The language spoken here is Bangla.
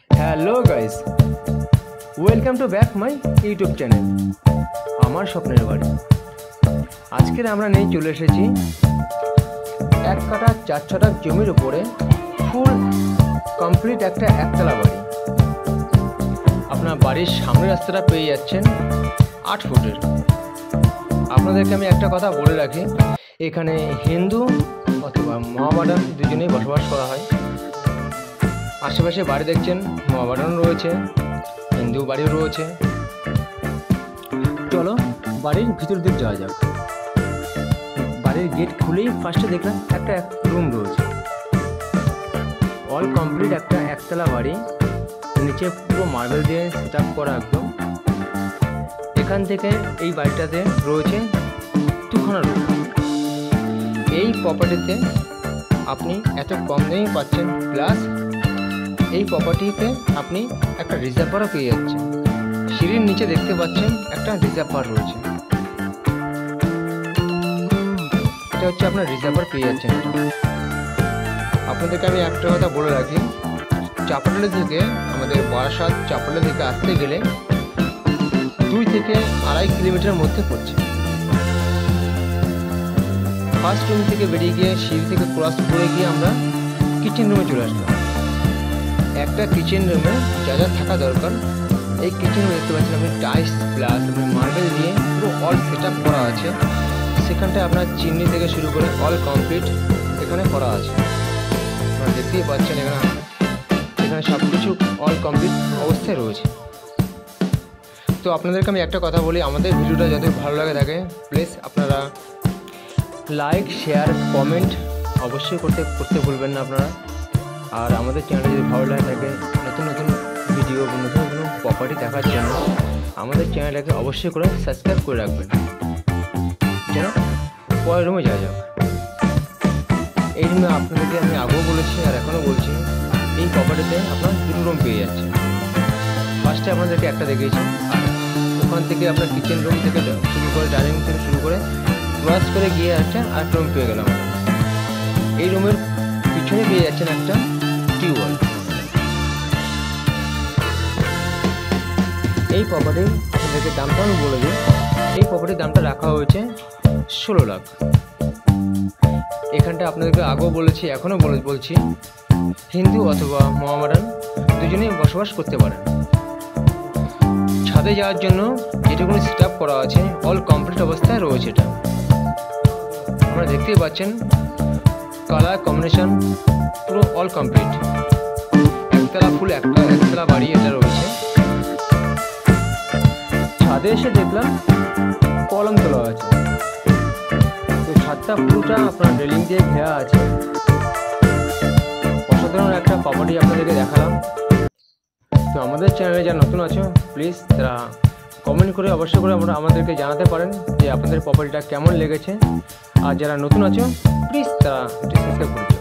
Hello guys, welcome to back my YouTube channel আমার স্বপ্নের বাড়ি। আজকের আমরা নিয়ে চলে এসেছি 1 কাঠা 4 ছটাক জমির উপরে ফুল কমপ্লিট একটা একতলা বাড়ি। আপনার বাড়ির সামনের রাস্তাটা পেয়ে যাচ্ছেন 8 ফুটের। আপনাদেরকে আমি একটা কথা বলে রাখি, এখানে হিন্দু অথবা মহামেডান দুজনেই বসবাস করা হয়। আশেপাশে বাড়ি দেখছেন, মহামেডান রয়েছে, হিন্দু বাড়িও রয়েছে। চলো বাড়ির ভিতর দিক যাওয়া যাক। বাড়ির গেট খুলেই ফার্স্টে দেখলাম একটা রুম রয়েছে। অল কমপ্লিট একটা একতলা বাড়ি, নিচে পুরো মার্বেল দিয়ে সেট আপ করা একদম। এখান থেকে এই বাড়িটাতে রয়েছে 2খানা রুম। এই প্রপার্টিতে আপনি এত কম দামে পাচ্ছেন, প্লাস এই প্রপার্টিতে আপনি একটা রিজার্ভারও পেয়ে যাচ্ছেন। সিঁড়ির নিচে দেখতে পাচ্ছেন একটা রিজার্ভার রয়েছে, এটা হচ্ছে আপনার রিজার্ভার পেয়ে যাচ্ছেন। আপনাদেরকে আমি একটা কথা বলে রাখি, চাপাডালি থেকে আমাদের বারাসাত চাপাডালি থেকে আসতে গেলে 2 থেকে 2.5 কিলোমিটার মধ্যে পড়ছে। ফার্স্ট রুম থেকে বেরিয়ে গিয়ে সিঁড়ি থেকে ক্রস করে গিয়ে আমরা কিচেন রুমে চলে আসলাম। একটা কিচেন রুমে যা যা থাকা দরকার, এই কিচেন রুমে দেখতে পাচ্ছেন আপনি টাইলস প্লাস আপনি মার্বেল দিয়ে পুরো অল সেট আপ করা আছে। সেখানটায় আপনার চিমনি থেকে শুরু করে অল কমপ্লিট এখানে করা আছে। আপনারা দেখতেই পাচ্ছেন এখানে সব কিছু অল কমপ্লিট অবস্থায় রয়েছে। তো আপনাদেরকে আমি একটা কথা বলি, আমাদের ভিডিওটা যদি ভালো লাগে থাকে প্লিজ আপনারা লাইক, শেয়ার, কমেন্ট অবশ্যই করতে ভুলবেন না আপনারা। আর আমাদের চ্যানেলে যদি ভালো লাগে থাকে নতুন নতুন ভিডিও, নতুন নতুন প্রপার্টি দেখার জন্য আমাদের চ্যানেলটাকে অবশ্যই করে সাবস্ক্রাইব করে রাখবেন, যেন পরের রুমে যাওয়া যাক। এই রুমে আপনাদেরকে আমি আগেও বলেছি আর এখনও বলছি, এই প্রপার্টিতে আপনার 2 রুম পেয়ে যাচ্ছে। ফার্স্টে আপনাদেরকে একটা দেখিয়েছি, আর ওখান থেকে আপনার কিচেন রুম থেকে শুরু করে ডাইনিং রুম থেকে শুরু করে ক্রস করে গিয়ে আরেকটা রুম পেয়ে গেলাম। এই রুমের পিছনে পেয়ে যাচ্ছেন একটা টিউবওয়েল। এই প্রপার্টির আপনাদেরকে দামটা আমি বলে দিই, এই প্রপার্টির দামটা রাখা হয়েছে 16 লাখ। এখানটা আপনাদেরকে আগেও বলেছি এখনও বলছি, হিন্দু অথবা মহামেডান দুজনেই বসবাস করতে পারেন। ছাদে যাওয়ার জন্য যেটুকু সেট আপ করা আছে অল কমপ্লিট অবস্থায় রয়েছে। এটা আপনারা দেখতেই পাচ্ছেন, কালার কম্বিনেশন পুরো অল কমপ্লিট। একতলা ফুল একতলা বাড়ি এটা রয়েছে। ছাদে এসে দেখলাম কলম তোলা আছে, তো ছাদটা পুরোটা আপনার রেলিং দিয়ে ঘেরা আছে। অসাধারণ একটা প্রপার্টি আপনাদেরকে দেখালাম। তো আমাদের চ্যানেলে যারা নতুন আছো প্লিজ তারা কমেন্ট করে অবশ্যই করে আমাদেরকে জানাতে পারেন যে আপনাদের প্রপার্টিটা কেমন লেগেছে। আর যারা নতুন আছো প্লিজ তারা সাবস্ক্রাইব করে দিও।